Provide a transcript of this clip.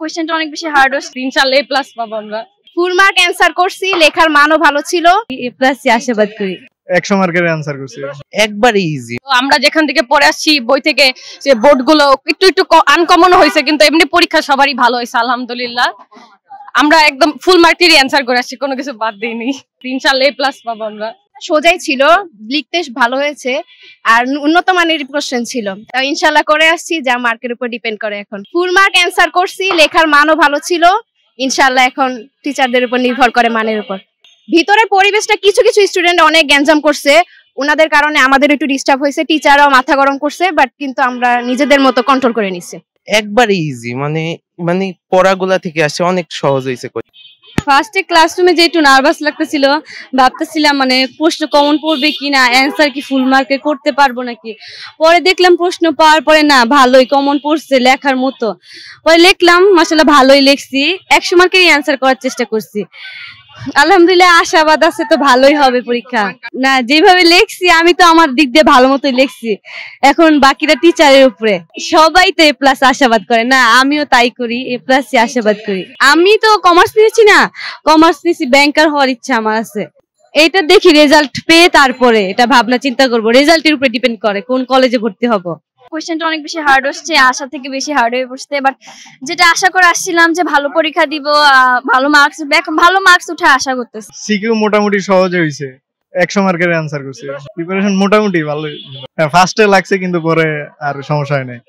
কোশ্চেনটা অনেক বেশি হার্ড হচ্ছে। ইনশাআল্লাহ এ প্লাস পাবো আমরা। ফুল মার্ক অ্যানসার করছি, লেখার মানও ভালো ছিল। এ প্লাস আশাবাদ করি। 100 মার্কের অ্যানসার করছি, একবারে ইজি। আমরা যেখান থেকে পড়ে আসছি বই থেকে, যে বোর্ড গুলো একটু একটু আনকমন হয়েছে, কিন্তু এমনি পরীক্ষা সবারই ভালো হয়েছে আলহামদুলিল্লাহ। আমরা একদম ফুল মার্কেরই অ্যানসার করে আসছি, কোনো কিছু বাদ দিইনি। ইনশাআল্লাহ এ প্লাস পাবো আমরা। সোজাই ছিল, লিখতে ভালো হয়েছে, আর উন্নত মানের কোশ্চেন ছিল। তাও ইনশাআল্লাহ করে আসছি, যা মার্কের উপর ডিপেন্ড করে। এখন ফুল মার্ক অ্যানসার করছি, লেখার মানও ভালো ছিল। ইনশাআল্লাহ এখন টিচারদের উপর নির্ভর করে মানের উপর। ভিতরের পরিবেশটা কিছু কিছু স্টুডেন্ট অনেক গ্যাঞ্জাম করছে, ওনাদের কারণে আমাদের একটু ডিস্টার্ব হয়েছে, টিচাররাও মাথা গরম করছে, বাট কিন্তু আমরা নিজেদের মতো কন্ট্রোল করে নিছি। একবারে ইজি, মানে মানে পড়াগুলা থেকে আসে, অনেক সহজ হয়েছে। ফার্স্টে ক্লাসরুমে যে একটু নার্ভাস লাগতেছিল, ভাবতেছিলাম মানে প্রশ্ন কমন পড়বে কিনা, অ্যান্সার কি ফুল মার্কে করতে পারবো নাকি। পরে দেখলাম প্রশ্ন পাওয়ার পরে না, ভালোই কমন পড়ছে, লেখার মতো। পরে লিখলাম, মাশাআল্লাহ ভালোই লিখছি, 100 মার্কেরই অ্যান্সার করার চেষ্টা করছি। আলহামদুলিল্লাহ আশাবাদ আছে তো ভালোই হবে পরীক্ষা। না, যেভাবে লিখছি আমি তো আমার দিক দিয়ে ভালো মতোই লিখছি, এখন বাকিরা টিচারের উপরে। সবাই তো এ প্লাস আশাবাদ করে, না আমিও তাই করি, এ প্লাস আশাবাদ করি। আমি তো কমার্স নিয়েছি না, কমার্স নিয়েছি, ব্যাংকার হওয়ার ইচ্ছা আমার আছে। এটা দেখি রেজাল্ট পেয়ে তারপরে এটা ভাবনা চিন্তা করবো, রেজাল্টের উপরে ডিপেন্ড করে কোন কলেজে ভর্তি হব। কোশ্চেনটা অনেক বেশি হার্ড হচ্ছে, আশা থেকে বেশি হার্ড হয়ে পড়ছে। বাট যেটা আশা করে আসছিলাম যে ভালো পরীক্ষা দিব, ভালো মার্কস উঠে আশা করতেছি। সিকিউ মোটামুটি সহজ হয়েছে, 100 মার্কের অ্যানসার করছি। প্রিপারেশন মোটামুটি ভালো, ফার্স্টে লাগছে কিন্তু পরে আর সমস্যা হয় নাই।